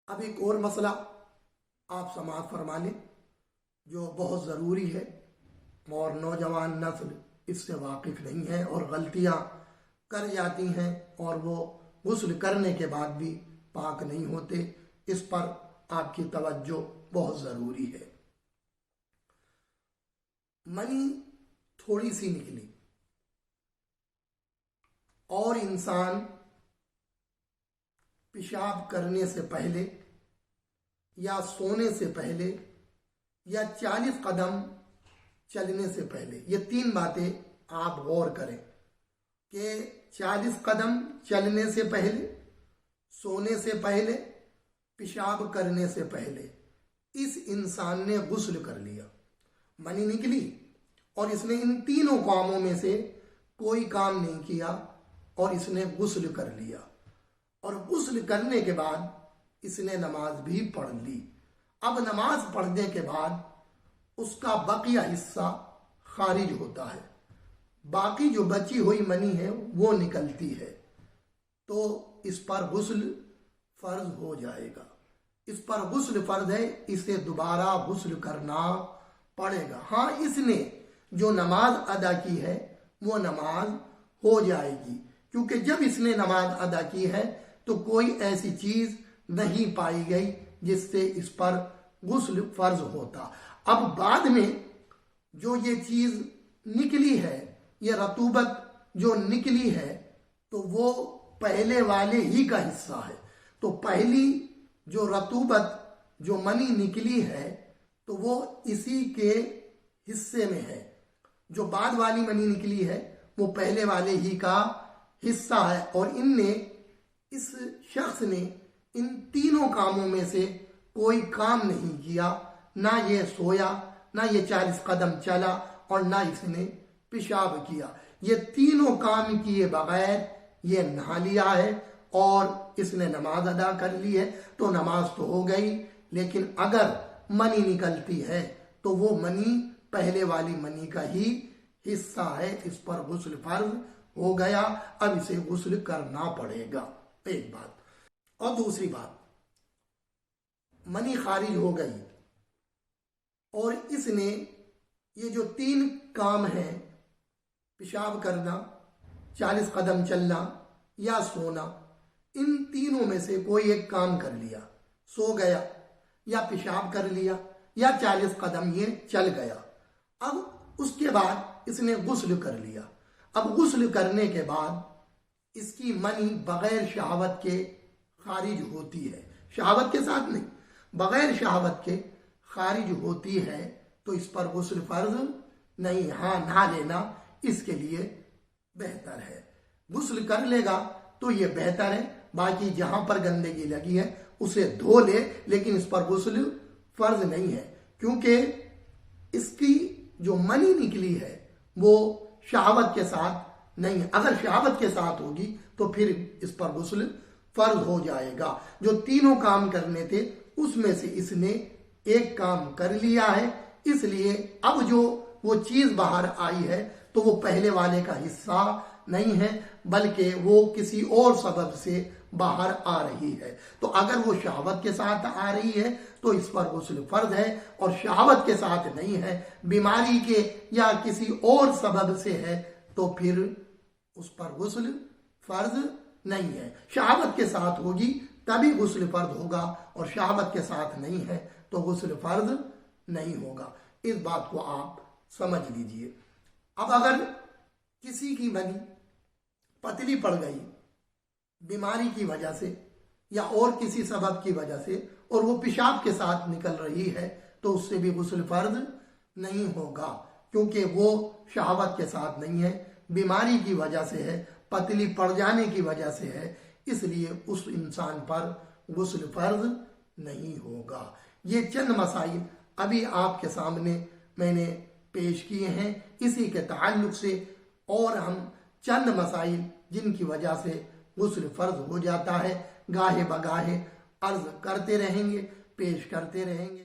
اب ایک اور مسئلہ آپ سماعت فرما لیں جو بہت ضروری ہے اور نوجوان نسل اس سے واقف نہیں ہے اور غلطیاں کر جاتی ہیں اور وہ غسل کرنے کے بعد بھی پاک نہیں ہوتے. اس پر آپ کی توجہ بہت ضروری ہے. منی تھوڑی سی نکلی اور انسان پیشاب کرنے سے پہلے یا سونے سے پہلے یا 40 قدم چلنے سے پہلے، یہ 3 باتیں آپ غور کریں کہ 40 قدم چلنے سے پہلے، سونے سے پہلے، پیشاب کرنے سے پہلے اس انسان نے غسل کر لیا. منی نکلی اور اس نے ان تینوں کاموں میں سے کوئی کام نہیں کیا اور اس نے غسل کر لیا، اور غسل کرنے کے بعد اس نے نماز بھی پڑھ لی. اب نماز پڑھنے کے بعد اس کا بقیہ حصہ خارج ہوتا ہے، باقی جو بچی ہوئی منی ہے وہ نکلتی ہے، تو اس پر غسل فرض ہو جائے گا. اس پر غسل فرض ہے، اسے دوبارہ غسل کرنا پڑے گا. ہاں، اس نے جو نماز ادا کی ہے وہ نماز ہو جائے گی، کیونکہ جب اس نے نماز ادا کی ہے تو کوئی ایسی چیز نہیں پائی گئی جس سے اس پر غسل فرض ہوتا. اب بعد میں جو یہ چیز نکلی ہے، یہ رطوبت جو نکلی ہے، تو وہ پہلے والے ہی کا حصہ ہے. تو پہلی جو رطوبت جو منی نکلی ہے تو وہ اسی کے حصے میں ہے. جو بعد والی منی نکلی ہے وہ پہلے والے ہی کا حصہ ہے، اور اس شخص نے ان تینوں کاموں میں سے کوئی کام نہیں کیا. نہ یہ سویا، نہ یہ 40 قدم چلا، اور نہ اس نے پیشاب کیا. یہ تینوں کام کیے بغیر یہ نہا لیا ہے اور اس نے نماز ادا کر لی ہے، تو نماز تو ہو گئی. لیکن اگر منی نکلتی ہے تو وہ منی پہلے والی منی کا ہی حصہ ہے، اس پر غسل فرض ہو گیا. اب اسے غسل کرنا پڑے گا. ایک بات. اور دوسری بات، منی خارج ہو گئی اور اس نے یہ جو 3 کام ہیں، پیشاب کرنا، 40 قدم چلنا یا سونا، ان تینوں میں سے کوئی ایک کام کر لیا، سو گیا یا پیشاب کر لیا یا 40 قدم یہ چل گیا. اب اس کے بعد اس نے غسل کر لیا. اب غسل کرنے کے بعد اس کی منی بغیر شہوت کے خارج ہوتی ہے، شہوت کے ساتھ نہیں، بغیر شہوت کے خارج ہوتی ہے، تو اس پر غسل فرض نہیں. ہاں، نہا لینا اس کے لیے بہتر ہے. غسل کر لے گا تو یہ بہتر ہے. باقی جہاں پر گندگی لگی ہے اسے دھو لے، لیکن اس پر غسل فرض نہیں ہے، کیونکہ اس کی جو منی نکلی ہے وہ شہوت کے ساتھ نہیں ہے. اگر شہوت کے ساتھ ہوگی تو پھر اس پر غسل فرض ہو جائے گا. جو تینوں کام کرنے تھے اس میں سے اس نے ایک کام کر لیا ہے، اس لیے اب جو وہ چیز باہر آئی ہے تو وہ پہلے والے کا حصہ نہیں ہے، بلکہ وہ کسی اور سبب سے باہر آ رہی ہے. تو اگر وہ شہوت کے ساتھ آ رہی ہے تو اس پر غسل فرض ہے، اور شہوت کے ساتھ نہیں ہے، بیماری کے یا کسی اور سبب سے ہے، تو پھر اس پر غسل فرض نہیں ہے. شہوت کے ساتھ ہوگی تبھی غسل فرض ہوگا، اور شہوت کے ساتھ نہیں ہے تو غسل فرض نہیں ہوگا. اس بات کو آپ سمجھ لیجئے. اب اگر کسی کی منی پتلی پڑ گئی بیماری کی وجہ سے یا اور کسی سبب کی وجہ سے، اور وہ پیشاب کے ساتھ نکل رہی ہے، تو اس سے بھی غسل فرض نہیں ہوگا، کیونکہ وہ شہوت کے ساتھ نہیں ہے، بیماری کی وجہ سے ہے، پتلی پڑ جانے کی وجہ سے ہے، اس لیے اس انسان پر غسل فرض نہیں ہوگا. یہ چند مسائل ابھی آپ کے سامنے میں نے پیش کیے ہیں اسی کے تعلق سے، اور ہم چند مسائل جن کی وجہ سے غسل فرض ہو جاتا ہے گاہے بگاہے عرض کرتے رہیں گے، پیش کرتے رہیں گے.